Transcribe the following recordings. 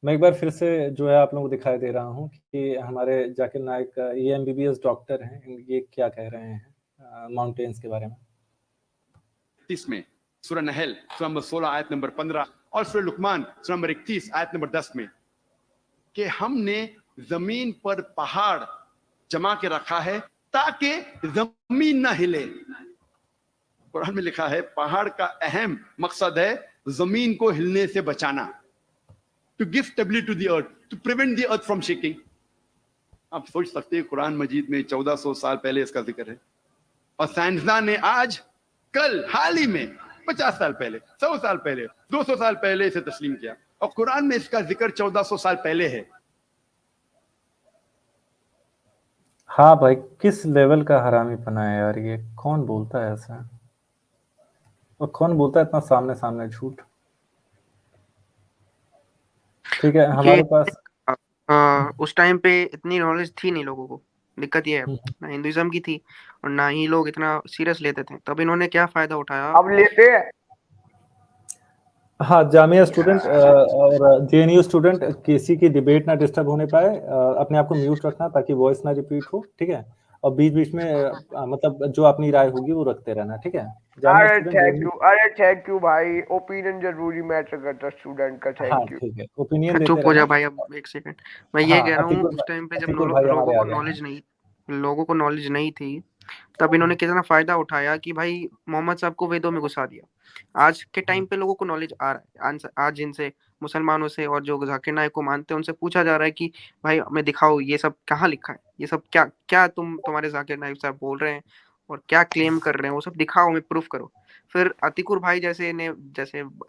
मैं एक बार फिर से जो है आप लोगों को दिखाई दे रहा हूँ कि हमारे जाकिर नाइक ये एमबीबीएस डॉक्टर हैं, ये क्या कह रहे हैं माउंटेन्स के बारे में। में सूरह नहल सूरह नंबर 16 आयत नंबर 15 और सूरह लुकमान सूरह नंबर 31 आयत नंबर 10 में कि हमने जमीन पर पहाड़ जमा के रखा है ताकि जमीन ना हिले। कुरान में लिखा है पहाड़ का अहम मकसद है जमीन को हिलने से बचाना, to give stability to the earth, to prevent the earth from shaking. आप सोच सकते हैं कुरान मजीद में 1400 साल पहले इसका जिक्र है, और साइंसदान ने आज कल हाल ही में 50 साल पहले, 100 साल पहले, 200 साल पहले इसे तस्लीम किया, और कुरान में इसका जिक्र 1400 साल पहले है। हाँ भाई, किस लेवल का हरामीपना है यार, ये कौन बोलता है ऐसा, और कौन बोलता है इतना सामने सामने झूठ। ठीक है, हमारे पास उस टाइम पे इतनी नॉलेज थी नहीं लोगों को, दिक्कत ये है, ना हिंदुइज्म की थी और ना ही लोग इतना सीरियस लेते थे। तब इन्होंने क्या फायदा उठाया, अब लेते हैं। हाँ, जामिया स्टूडेंट और जेएनयू स्टूडेंट किसी की डिबेट ना डिस्टर्ब होने पाए, अपने आप को म्यूट रखना ताकि वॉइस ना रिपीट हो, ठीक है। और बीच बीच में मतलब जो अपनी राय होगी वो रखते रहना, ठीक है। अरे थैंक यू भाई, ओपिनियन जरूरी मैटर करता स्टूडेंट का। हाँ थैंक यू। ठीक है, ओपिनियन देते चुप हो जा रहना। भाई, अब एक सेकंड। मैं ये कह रहा हूँ उस टाइम पे जब लोगों को नॉलेज नहीं थी, तब इन्होंने कितना फायदा उठाया कि भाई मोहम्मद साहब को वेदों में घुसा दिया। आज के टाइम पे लोगों को नॉलेज आ रहा है, आज इनसे मुसलमानों से और जो जाकिर नाइक को मानते हैं उनसे पूछा जा रहा है कि भाई हमें दिखाओ ये सब कहाँ लिखा है, ये सब क्या क्या तुम्हारे जाकिर नाइक साहब बोल रहे हैं और क्या क्लेम कर रहे हैं, वो सब दिखाओ, हमें प्रूफ करो। फिर अतिकुर भाई जैसे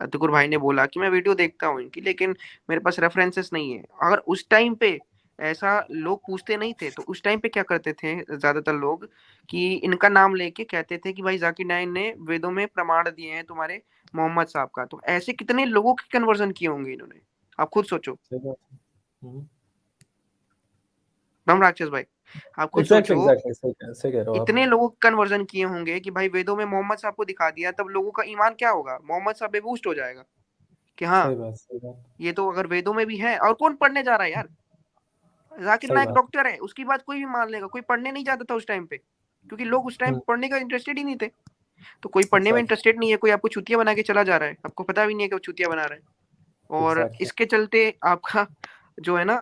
अतिकुर भाई ने बोला कि मैं वीडियो देखता हूँ इनकी, लेकिन मेरे पास रेफरेंसेस नहीं है। अगर उस टाइम पे ऐसा लोग पूछते नहीं थे तो उस टाइम पे क्या करते थे ज्यादातर लोग, कि इनका नाम लेके कहते थे कि भाई जाकिर नाइक ने वेदों में प्रमाण दिए हैं तुम्हारे मोहम्मद साहब का। तो ऐसे कितने लोगों के कन्वर्जन किए होंगे इन्होंने, आप खुद सोचो। ब्रह्म राक्षस भाई, आप खुद सोचो, इतने लोगों के कन्वर्जन किए होंगे कि भाई वेदों में मोहम्मद साहब को दिखा दिया, तब लोगों का ईमान क्या होगा, मोहम्मद साहब बेबूस्ट हो जाएगा कि हाँ सही बात। ये तो अगर वेदों में भी है। और कौन पढ़ने जा रहा है यार, जाकिर नाइक डॉक्टर है, उसकी बात कोई भी मान लेगा। कोई पढ़ने नहीं जाता था उस टाइम पे, क्योंकि लोग उस टाइम पढ़ने का इंटरेस्टेड ही नहीं थे। तो कोई पढ़ने में इंटरेस्टेड नहीं है, कोई आपको चुतिया बना के चला जा रहा है, आपको पता भी नहीं है कि वो चुतिया बना रहा है। और इसके चलते आपका जो है ना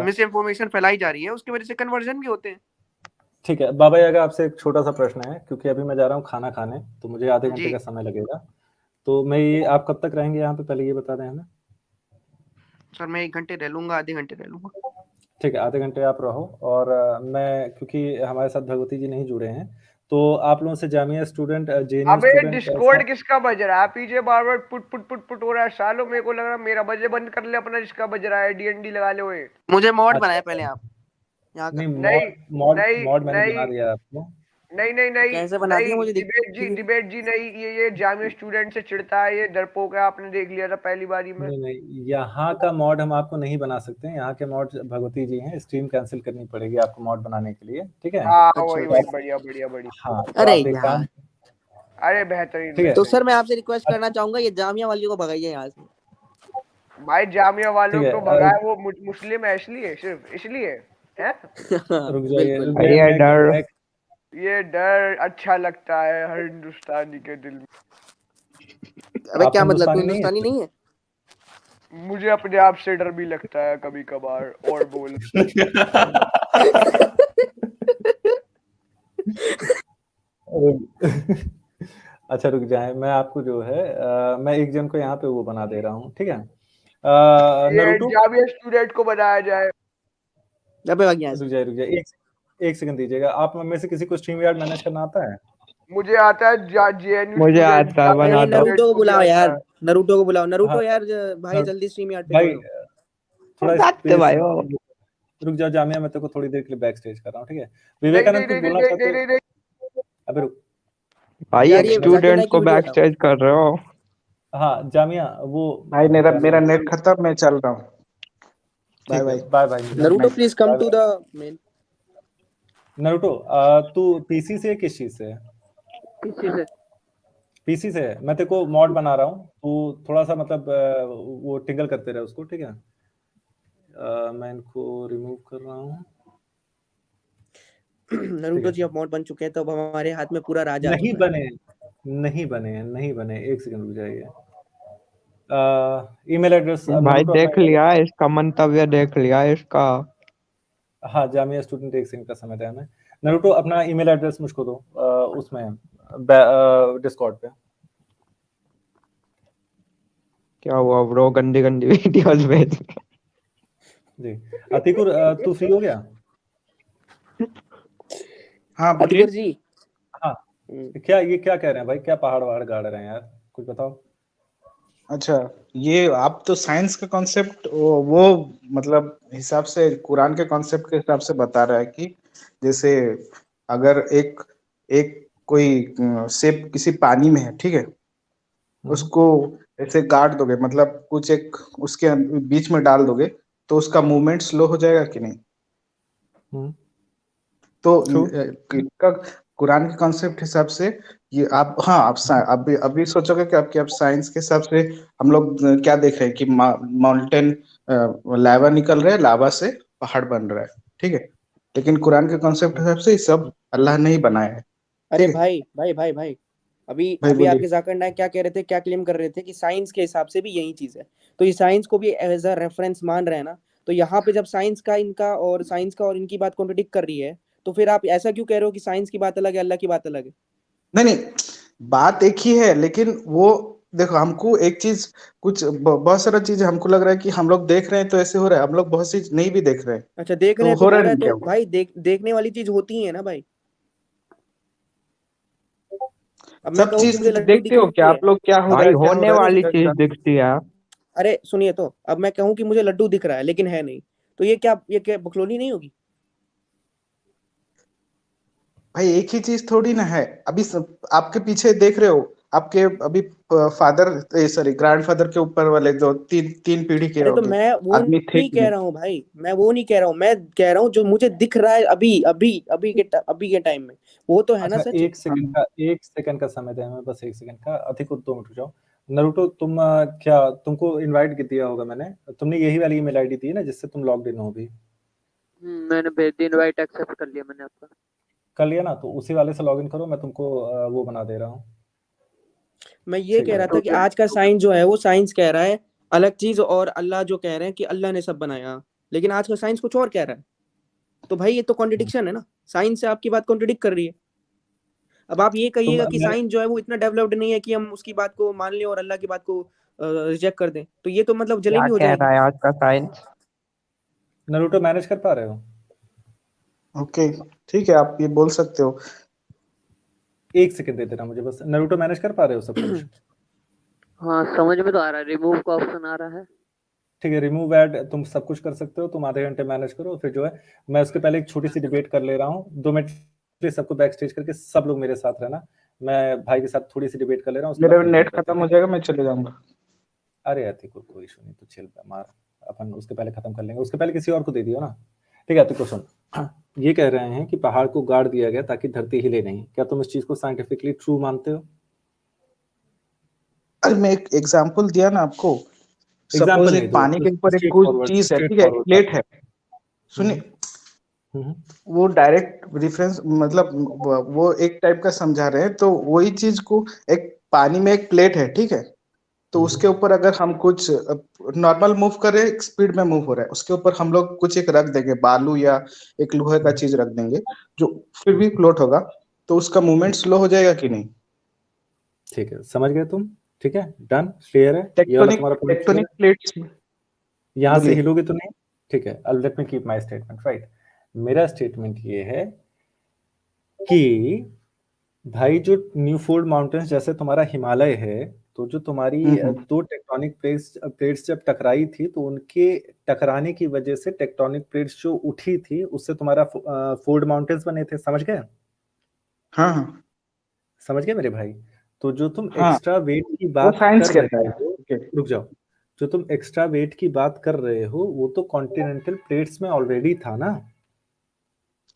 मिस इन्फॉर्मेशन फैलाई जा रही है, उसकी वजह से कन्वर्जन भी होते हैं। ठीक है बाबा यागा, आपसे एक छोटा सा प्रश्न है, क्योंकि अभी मैं जा रहा हूँ खाना खाने, तो मुझे आधे घंटे का समय लगेगा। तो मैं ये आप कब तक रहेंगे यहाँ पे, पहले ये बता दें हमें। सर मैं 1 घंटे रह लूंगा, आधे घंटे रह लूंगा। ठीक है, आधे घंटे आप रहो। और मैं, क्योंकि हमारे साथ भगवती जी नहीं जुड़े हैं, तो आप लोगों से जामिया स्टूडेंट जेएनयू अबे स्टूडेंट डिस्कॉर्ड किसका बज रहा है पीछे, बार बार पुट पुट पुट पुट हो रहा है सालों। मेरे को लग रहा है मेरा बजे बंद कर ले अपना, जिसका बज रहा है डीएनडी लगा ले। ओए मुझे मॉड बनाया पहले आप यहाँ का। नहीं मॉड मैंने बना दिया आपको। नहीं कैसे बना दिया मुझे डिबेट जी नहीं, ये जामिया स्टूडेंट से चिढ़ता है, ये डरपोक है, आपने देख लिया था पहली बारी में। नहीं, यहाँ का मॉड हम आपको नहीं बना सकते हैं, यहाँ के मॉड भगवती जी हैं, स्ट्रीम कैंसिल करनी पड़ेगी आपको मॉड बनाने के लिए, ठीक है। वही बढ़िया। हाँ, अरे यार, अरे बेहतरीन। तो सर मैं आपसे रिक्वेस्ट करना चाहूंगा, ये जामिया वालियों को भगाइए यहाँ से। भाई जामिया वालों को भगाए, वो मुस्लिम है इसलिए, सिर्फ इसलिए है। रुक जाइए, ये डर अच्छा लगता है हर हिंदुस्तानी के दिल में। अबे क्या मतलब, तू हिंदुस्तानी नहीं है? मुझे अपने आप से डर भी लगता है कभी कभार। और बोल अच्छा रुक जाए, मैं आपको जो है मैं एक जन को यहाँ पे वो बना दे रहा हूँ, ठीक है। नरूटो जामिया स्टूडेंट को बनाया जाए। रुक जाइए, एक सेकंड दीजिएगा। आप में से किसी को स्ट्रीम यार्ड मैनेज करना आता है? मुझे आता है, जेएनयू मुझे आता है, बना दो। नरूटो को बुलाओ यार, नरूटो को बुलाओ। नरूटो यार भाई जल्दी स्ट्रीम यार्ड पे भाई थोड़ा भाई रुक जाओ, जामिया मैं तेरे को थोड़ी देर के लिए बैक स्टेज कर रहा हूँ, ठीक है। विवेकानंद कुछ बोलना चाहते हो? अबे रुक भाई, एक स्टूडेंट को बैक स्टेज कर रहे हो। हाँ जामिया, वो भाई मेरा नेट खत्म, मैं चल रहा हूँ। Bye. Naruto please come to the main. Naruto तू पीसी से किस चीज से? पीसी से है। मैं तेरे को मॉड बना रहा हूँ, तू थोड़ा सा मतलब वो टिंगल करते रहे उसको, ठीक है। मैं इनको रिमूव कर रहा हूँ। नरूटो जी अब मॉड बन चुके हैं, तो अब हमारे हाथ में पूरा राज आ नहीं चुका है। बने, नहीं बने, नहीं बने, एक सेकंड रुक जाइए। ईमेल एड्रेस भाई देख लिया इसका मंतव्य, देख लिया इसका। हाँ, जामिया स्टूडेंट, एक सेकंड का समय दिया मैं। नरूटो अपना ईमेल एड्रेस मुझको दो, उसमें डिस्कॉर्ड पे। क्या हुआ ब्रो, गंदी गंदी वीडियोस भेज। जी अतिकुर, तू फ्री हो गया? हाँ बोलिए। अतिकुर जी, हाँ, क्या ये क्या कह रहे हैं भाई, क्या पहाड़ वहाड़ गाड़ रहे हैं यार, कुछ बताओ। अच्छा, ये आप तो साइंस का कॉन्सेप्ट वो मतलब हिसाब से कुरान के कॉन्सेप्ट के हिसाब से बता रहा है कि जैसे अगर एक एक कोई शेप किसी पानी में है, ठीक है, उसको ऐसे गाड़ दोगे, मतलब कुछ एक उसके बीच में डाल दोगे, तो उसका मूवमेंट स्लो हो जाएगा कि नहीं? तो इसका कुरान के कॉन्सेप्ट हिसाब से ये आप, हाँ आप अभी सोचोगे कि आप साइंस के हिसाब से हम लोग क्या देख रहे हैं कि माउंटेन लावा निकल रहा है, लावा से पहाड़ बन रहा है, ठीक है, लेकिन कुरान के कॉन्सेप्ट हिसाब से ये सब अल्लाह ने ही बनाया है। अरे भाई भाई भाई भाई, अभी भाई अभी बोलिए। आपके जाकिर नायक क्या कह रहे थे, क्या क्लेम कर रहे थे कि साइंस के हिसाब से भी यही चीज है, तो ये साइंस को भी एज अ रेफरेंस मान रहे हैं ना, तो यहाँ पे जब साइंस का और इनकी बात कॉन्ट्रडिक्ट कर रही है, तो फिर आप ऐसा क्यों कह रहे हो कि साइंस की बात अलग है, अल्लाह की बात अलग है? नहीं, बात एक ही है, लेकिन वो देखो, हमको एक चीज कुछ बहुत सारा चीज हमको लग रहा है कि हम लोग देख रहे हैं तो ऐसे हो रहा है, हम लोग बहुत सी नहीं भी देख रहे हैं। अच्छा, देख रहे तो हैं तो हो हो रहा रहा है, नहीं तो क्या वो? भाई देखने वाली चीज होती है ना भाई। अब मैं सब कहूँ कि चीज मुझे लड्डू देखते दिख हो रही क्या है, आप लोग, क्या हो रहा भाई है, क्या हो होने रहा वाली है? चीज दिखती है। अरे सुनिए, तो अब मैं कहूँ कि मुझे लड्डू दिख रहा है लेकिन है नहीं, तो ये क्या बकलोली नहीं होगी? भाई एक ही चीज थोड़ी ना है। अभी आपके पीछे देख रहे हो, आपके अभी फादर, सॉरी ग्रैंडफादर के ऊपर वाले जो तीन तीन पीढ़ी के अरे तो होंगे मैं वो आदमी थे नहीं कि कह नहीं? रहा हूँ भाई, मैं वो नहीं कह रहा हूँ, मैं कह रहा हूँ जो मुझे दिख रहा है अभी के टाइम में, वो तो है ना अच्छा, सच। एक सेकंड का समय दें हमें, बस एक सेकंड का। अधिक 2 मिनट रुक जाओ। नरूटो, तुम क्या तुमको इनवाइट दिया होगा मैंने, तुमने यही वाली ईमेल आईडी दी है ना जिससे तुम लॉग्ड इन हो अभी? मैंने भेज दी, इनवाइट एक्सेप्ट कर लिया मैंने आपका। कर लिया ना, तो उसी वाले से लॉग इन करो, मैं तुमको वो बना दे रहा हूँ। मैं ये ठीक कह है, रहा था कि आज का साइंस जो है वो साइंस कह रहा है अलग चीज, और अल्लाह जो कह रहे हैं कि अल्लाह ने सब बनाया, लेकिन आज का साइंस कुछ और कह रहा है। तो भाई ये तो कॉन्ट्रडिक्शन है ना, साइंस से आपकी बात कॉन्ट्रडिक्ट कर रही है। अब आप ये तुम कहिएगा कि मैं साइंस जो है वो इतना डेवलप्ड नहीं है कि हम उसकी बात को मान लें और अल्लाह की बात को रिजेक्ट कर दें, तो ये तो मतलब क्या जलेबी हो कह जाएगी। रहा है आज का साइंस? नरूटो मैनेज कर पा रहे हो? ओके, ठीक है, आप ये बोल सकते हो। एक सेकंड दे देना मुझे बस। नरूटो मैनेज कर पा रहे हो सब कुछ? हाँ समझ में तो आ रहा है, रिमूव का ऑप्शन आ रहा है। ठीक है, रिमूव ऐड तुम सब कुछ कर सकते हो, तुम आधे घंटे मैनेज करो, फिर जो है मैं उसके पहले एक छोटी सी डिबेट कर ले रहा हूँ। 2 मिनट प्लीज सबको बैक स्टेज करके सब लोग मेरे साथ रहना, मैं भाई के साथ थोड़ी सी डिबेट कर ले रहा हूँ, उसके मेरा बाद नेट continue करते खत्म हैं। हो जाएगा, मैं चले जाऊंगा। अरे यार कोई इशू नहीं, तो चिल मार, अपन उसके पहले खत्म कर लेंगे, उसके पहले किसी और को दे दियो ना। ठीक है, तो सुन, ये कह रहे हैं कि पहाड़ को गाड़ दिया गया ताकि धरती हिले नहीं, क्या तुम इस चीज को साइंटिफिकली ट्रू मानते हो? अरे मैं एक एग्जांपल दिया ना आपको। एग्जाम्पल सपोज नहीं एक दो, पानी के ऊपर एक कुछ चीज है, स्ट्रेट ठीक है, एक फॉरवर्ड प्लेट है, सुनिए, वो डायरेक्ट रेफरेंस मतलब वो एक टाइप का समझा रहे हैं, तो वही चीज को एक पानी में एक प्लेट है, ठीक है, तो उसके ऊपर अगर हम कुछ नॉर्मल मूव कर रहे हैं, स्पीड में मूव हो रहा है, उसके ऊपर हम लोग कुछ एक रख देंगे, बालू या एक लोहे का चीज रख देंगे जो फिर भी फ्लोट होगा, तो उसका मूवमेंट स्लो हो जाएगा कि नहीं? ठीक है, समझ गए तुम? ठीक है, डन, क्लियर है ये वाला तुम्हारा पॉइंट? Tectonic plates. यहाँ से बोलिए। हिलोगे तो नहीं? ठीक है, let me keep my statement right. मेरा स्टेटमेंट ये है कि भाई जो न्यू फोल्ड माउंटेन्स जैसे तुम्हारा हिमालय है, तो जो तुम्हारी दो टेक्टोनिक प्लेट्स जब टकराई थी, तो उनके टकराने की वजह से टेक्टोनिक प्लेट्स जो उठी थी, उससे तुम्हारा फोल्ड माउंटेन्स बने थे, समझ गए? हाँ हाँ समझ गए मेरे भाई? तो जो तुम हाँ, एक्स्ट्रा वेट की वो बात साइंस कर कहता रहे है। हो, ओके। रुक जाओ, जो तुम एक्स्ट्रा वेट की बात कर रहे हो वो तो कॉन्टिनेंटल प्लेट्स में ऑलरेडी था ना।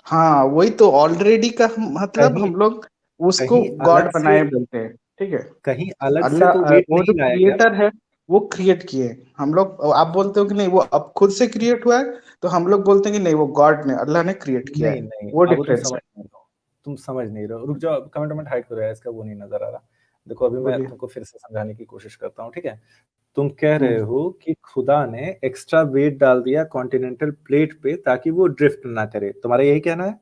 हाँ वही तो ऑलरेडी का मतलब कहीं हम लोग उसको कहीं गॉड अलग से बनाए बोलते हैं, ठीक है। कहीं अलग से अल्लाह तो वेट वो जो नहीं लाया गया। क्रिएटर है वो क्रिएट किए। हम लोग, आप बोलते हो कि नहीं वो अब खुद से क्रिएट हुआ है, तो हम लोग बोलते हैं कि नहीं वो गॉड ने, अल्लाह ने क्रिएट किया नहीं है। नहीं वो बाबू, डिफरेंस है। तुम समझ नहीं रहे हो। रुक जाओ, कमेंट हाइड करो यार, इसका वो नहीं नजर आ रहा। देखो अभी मैं बोलिए। तुमको फिर से समझाने की कोशिश करता हूँ, ठीक है। तुम कह रहे हम्म, हो कि खुदा ने एक्स्ट्रा वेट डाल दिया कॉन्टिनेंटल प्लेट पे ताकि वो ड्रिफ्ट ना करे, तुम्हारा यही कहना है?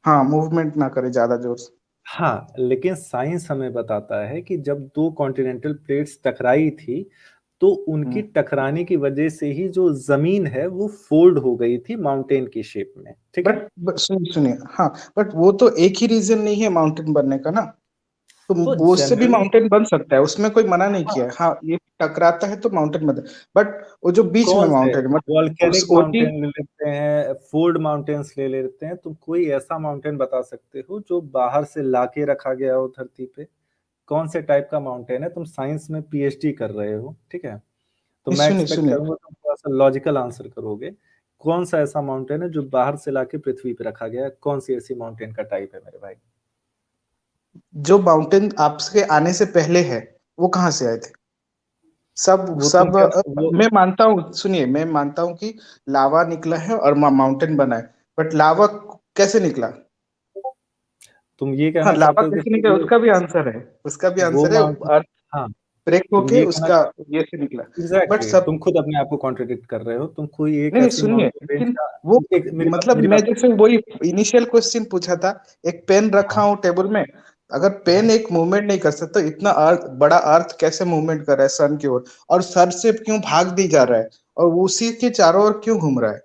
हाँ, मूवमेंट ना करे ज्यादा जोर से। हाँ, लेकिन साइंस हमें बताता है कि जब दो कॉन्टिनेंटल प्लेट्स टकराई थी, तो उनकी हम्म, टकराने की वजह से ही जो जमीन है वो फोल्ड हो गई थी माउंटेन की शेप में, ठीक है। बट सुनिए, हाँ, बट वो तो एक ही रीजन नहीं है माउंटेन बनने का ना। तो तो वो उससे भी जनरली माउंटेन बन सकता है, उसमें कोई मना नहीं हाँ, किया है। हाँ, ये टकराता है तो माउंटेन बनता है, बट वो जो बीच में कौन से माउंटेन है मतलब उस वॉल्केनिक ओटी। माउंटेन ले लेते हैं, फोल्ड माउंटेन्स ले लेते हैं, तुम कोई ऐसा माउंटेन बता सकते हो जो बाहर से लाके रखा गया हो धरती पे? कौन से टाइप का माउंटेन है? तुम साइंस में पीएचडी कर रहे हो, ठीक है, तो मैं सुनिए एक्सपेक्ट सुनिए, करूंगा तुम थोड़ा सा लॉजिकल आंसर करोगे। कौन सा ऐसा माउंटेन है जो बाहर से लाके पृथ्वी पे रखा गया है? कौन सी ऐसी माउंटेन का टाइप है मेरे भाई? जो माउंटेन आपके आने से पहले है वो कहाँ से आए थे? सब वो तुम सब क्या वो मैं मानता हूँ, सुनिए, मैं मानता हूँ कि लावा निकला है और माउंटेन बना है, बट लावा कैसे निकला? तुम ये हाँ, कहना लावा चाहते हो कि कैसे निकला उसका भी आंसर है, उसका भी वो आंसर है। माउंटेन, अर्थ हाँ, ब्रेक तुम होके ये कहना उसका ये से निकला। बट एग्जैक्टली सब, तुम खुद अपने आप को कॉन्ट्रडिक्ट कर रहे हो। तुम कोई एक नहीं नहीं, ऐसी सुनिए, माउंटेन रेंज लेकिन का वो एक मतलब मेरी मैं बात जैसे वही इनिशियल क्वेश्चन पूछा था, एक पेन रखा हाँ हूँ टेबल में, अगर पेन हाँ एक मूवमेंट नहीं कर सकता, इतना अर्थ, बड़ा अर्थ कैसे मूवमेंट कर रहा है सन की ओर, और सर से क्यों भाग नहीं जा रहा है, और वो उसी के चारों ओर क्यों घूम रहा है?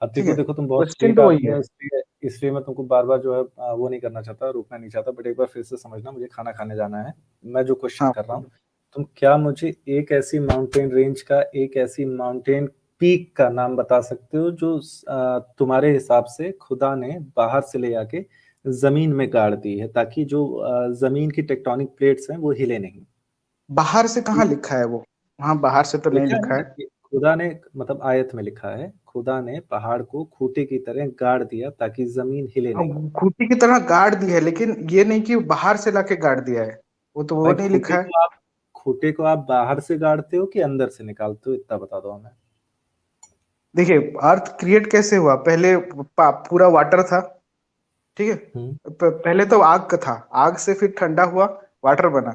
अब ठीक देखो है, देखो तुम बहुत क्वेश्चन स्वीट तो वही आदमी है। हो, इसलिए मैं तुमको बार बार जो है वो नहीं करना चाहता, रोकना नहीं चाहता, बट एक बार फिर से समझना, मुझे खाना खाने जाना है। मैं जो क्वेश्चन हाँ, कर रहा हूँ, तुम क्या मुझे एक ऐसी माउंटेन रेंज का, एक ऐसी माउंटेन पीक का नाम बता सकते हो जो तुम्हारे हिसाब से खुदा ने बाहर से ले आके जमीन में गाड़ दी है ताकि जो जमीन की टेक्टोनिक प्लेट्स हैं वो हिले नहीं? बाहर से कहाँ लिखा है वो? वहां बाहर से तो नहीं लिखा है लिखा ना है। कि खुदा ने, मतलब आयत में लिखा है, खुदा ने पहाड़ को खूंटे की तरह गाड़ दिया ताकि जमीन हिले नहीं। अब खूंटी की तरह गाड़ दी है, लेकिन ये नहीं कि बाहर से लाके गाड़ दिया है, वो तो वो भाई नहीं लिखा है। खूंटे को आप बाहर से गाड़ते हो कि अंदर से निकालते हो, इतना बता दो हमें। देखिए, अर्थ क्रिएट कैसे हुआ? पहले पूरा वाटर था, ठीक है। हम्म पहले तो आग का था, आग से फिर ठंडा हुआ, वाटर बना,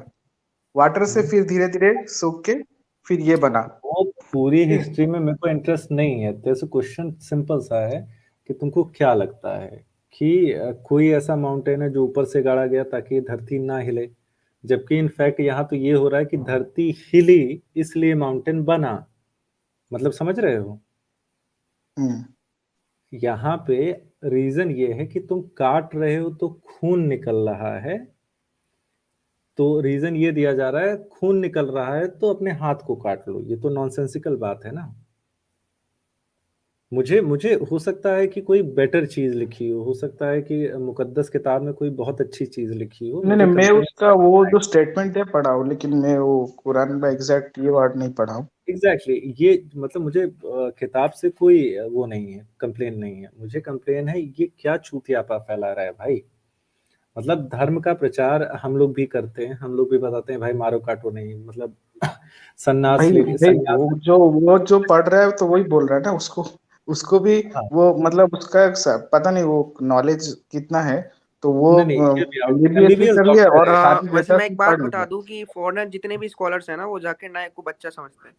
वाटर से हम्म फिर धीरे धीरे सूख के फिर ये बना। वो पूरी ठीक है। हिस्ट्री में मेरे को इंटरेस्ट नहीं है, जैसे क्वेश्चन सिंपल सा है कि तुमको क्या लगता है कि कोई ऐसा माउंटेन है जो ऊपर से गाड़ा गया ताकि धरती ना हिले? जबकि इनफैक्ट यहाँ तो ये हो रहा है कि धरती हिली इसलिए माउंटेन बना, मतलब समझ रहे हो? हम्म, यहाँ पे रीजन ये है कि तुम काट रहे हो तो खून निकल रहा है, तो रीजन ये दिया जा रहा है खून निकल रहा है तो अपने हाथ को काट लो, ये तो नॉनसेंसिकल बात है ना। मुझे मुझे हो सकता है कि कोई बेटर चीज लिखी हो सकता है कि मुकद्दस किताब में कोई बहुत अच्छी चीज लिखी हो, नहीं मुझे नहीं, मैं कंप्लेन उसका वो जो स्टेटमेंट है पढ़ा हूँ, लेकिन मैं वो कुरान में एग्जैक्ट ये वर्ड नहीं पढ़ा हूँ। एग्जैक्टली ये मतलब मुझे किताब से कोई वो नहीं है, कंप्लेन नहीं है, मुझे कंप्लेन है ये क्या चूतियापा फैला रहा है भाई। मतलब धर्म का प्रचार हम लोग भी करते हैं, हम लोग भी बताते हैं भाई मारो काटो नहीं, मतलब भाई भाई, सन्यास। वो जो पढ़ रहा है तो वही बोल रहा है ना, उसको उसको भी हाँ वो मतलब उसका पता नहीं वो नॉलेज कितना है, तो वो नहीं नहीं, MBBS भी एमबीबीएस कर लिया डॉक्टर और है। सारी वैसे डेटा मैं एक भी बात पढ़ बता लिया। दूं कि फॉरेनर जितने भी स्कॉलर्स हैं ना वो जाकिर नायक को बच्चा समझते हैं,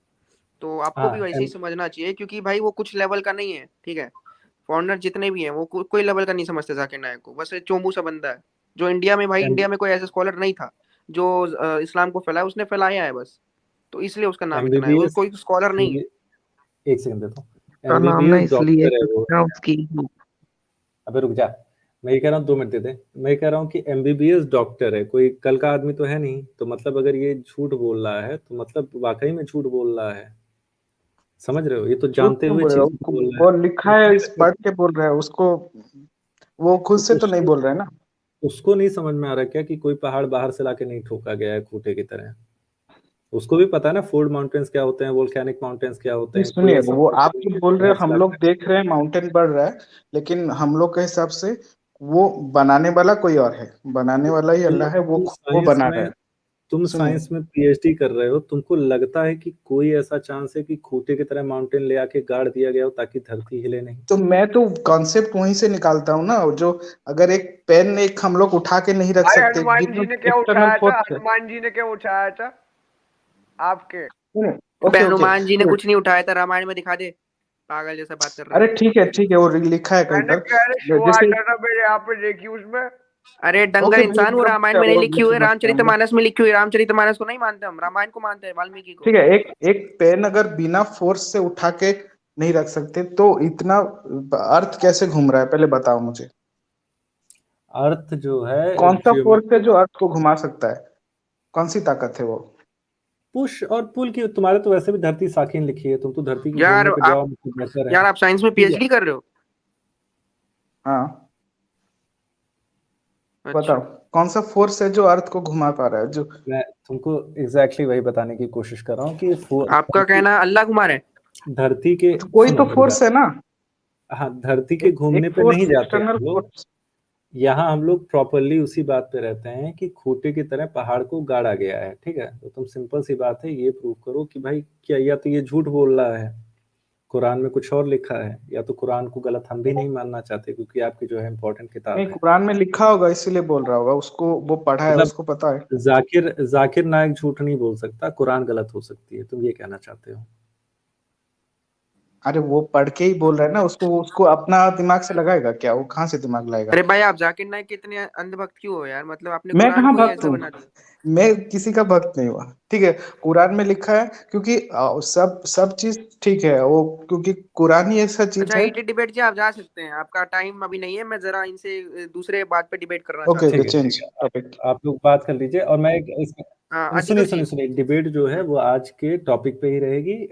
तो आपको भी हाँ वैसे ही समझना चाहिए, क्योंकि भाई वो कुछ लेवल का नहीं है, ठीक है। फॉरेनर जितने भी हैं वो कोई लेवल का नहीं समझते जाकिर नायक को, बस एक चोमू सा बंदा है जो इंडिया में, भाई इंडिया में कोई ऐसा स्कॉलर नहीं था जो इस्लाम को फैलाया, उसने फैलाया है बस, तो इसलिए उसका नाम इतना है, वो एमबीबीएस, कोई स्कॉलर नहीं है। एक सेकंड देता हूँ, का नाम ना एमबीबीएस इसलिए डॉक्टर है वो। क्योंकि ना उसकी अबे रुक जा, मैं ये कह रहा हूँ 2 मिनट दे दे। मैं ये कह रहा हूँ कि एमबीबीएस डॉक्टर है, कोई कल का आदमी तो है नहीं, तो मतलब अगर ये झूठ बोल रहा है तो मतलब वाकई में झूठ बोल रहा है, समझ रहे हो? ये तो झूठ जानते क्यों हुए बोल रहा चीज है? बोल रहा है। वो लिखा है, इस पढ़ के बोल रहा है उसको, वो खुद तो से तो नहीं बोल रहा है ना। उसको नहीं समझ में आ रहा क्या कि कोई पहाड़ बाहर से लाके नहीं ठोका गया है खूंटे की तरह? उसको भी पता है ना फोल्ड माउंटेन्स क्या होते हैं, वोल्केनिक माउंटेन्स क्या होते नहीं, हैं, कोई सुनिए, ऐसा वो खूंटे आप नहीं जो है बोल जो रहे बाहर हो से हम लाके लोग देख रहे हैं माउंटेन बढ़ रहा है, लेकिन हम लोग के हिसाब से वो बनाने वाला कोई और है, बनाने वाला ही अल्लाह है, वो तुम वो साइंस बना रहा में है। तुम साइंस में पीएचडी कर रहे हो, तुमको लगता है कि कोई ऐसा चांस है कि खूंटे की तरह माउंटेन ले आके गाड़ दिया गया हो ताकि धरती हिले नहीं? तो मैं तो कॉन्सेप्ट वहीं से निकालता हूँ ना, जो अगर एक पेन एक हम लोग उठा के नहीं रख भाई सकते, हनुमान जी ने क्या एक्सटर्नल उठाया था? फोर्स है। हनुमान जी ने क्या उठाया था आपके? ओके हनुमान जी ने कुछ नहीं उठाया था, रामायण में दिखा दे, पागल जैसा बात कर रहा अरे है। ठीक है, वो लिखा है कहीं मैंने पर। कह रहे शो जैसे आता था मेरे यहाँ पे देखी उसमें। अरे डंगर ओके, इंसान, वो मेरे रामायण में नहीं लिखी हुई है, समझते रामचरितमानस में लिखी हुई है। रामचरितमानस को नहीं मानते हम, रामायण को मानते हैं, वाल्मीकि को। ठीक है, एक पेन अगर बिना फोर्स से उठा के नहीं रख सकते तो इतना अर्थ कैसे घूम रहा है, पहले बताओ मुझे। अर्थ जो है कौन सा ज्योमेट्री, फोर्स है जो अर्थ को घुमा सकता है? कौन सी ताकत है वो? पुश और पुल की। तुम्हारे तो वैसे भी धरती साकिन लिखी है, तुम तो धरती की यार घूमने पे जाओ आप मुझसे बेहतर है। यार आप साइंस में ठीक है, पीएचडी कर रहे हो? हाँ अच्छा, बताओ, कौन सा फोर्स है जो अर्थ को घुमा पा रहा है? जो मैं तुमको एग्जैक्टली वही बताने की कोशिश कर रहा हूँ कि आपका कहना अल्लाह घुमा रहे हैं? धरती के तो कोई सुनो तो मेरी फोर्स है ना, बात। हाँ, धरती के घूमने एक पे फोर्स, नहीं जाते एक्सटर्नल हम लोग। फोर्स। यहाँ हम लोग प्रॉपरली उसी बात पे रहते हैं कि खूंटे की तरह पहाड़ को गाड़ा गया है। ठीक है, तो तुम सिंपल सी बात है, ये प्रूव करो कि भाई क्या या तो ये झूठ बोल रहा है, कुरान में कुछ और लिखा है, या तो कुरान को गलत हम भी नहीं मानना चाहते क्योंकि आपकी जो है इम्पोर्टेंट किताब नहीं, है। कुरान में लिखा होगा इसीलिए बोल रहा होगा, उसको वो पढ़ा है, मतलब उसको पता है। जाकिर नायक झूठ नहीं बोल सकता, कुरान गलत हो सकती है, तुम ये कहना चाहते हो? अरे वो पढ़ के ही बोल रहा है ना, उसको उसको अपना दिमाग से लगाएगा क्या? वो कहाँ से दिमाग लाएगा? अरे भाई आप जाकिर नाइक के इतने अंधभक्त क्यों हो यार? मतलब आपने मैं कुरान कहाँ को ही भक्त ऐसा हूँ? बना दिया। मैं किसी का भक्त नहीं हुआ। ठीक है, कुरान में लिखा है क्योंकि सब चीज ठीक है वो, क्योंकि कुरान ही ऐसा चीज अच्छा, है। हीटेड डिबेट जी आप जा सकते हैं, आपका टाइम अभी नहीं है। मैं जरा इनसे दूसरे बात पे डिबेट करना ओके चाहता हूँ। Okay, change topic. आप लोग बात कर लीजिए और मैं हाँ, सुनिए अजीगर जी। सुनिए, डिबेट जो है वो आज के टॉपिक पे ही रहेगी।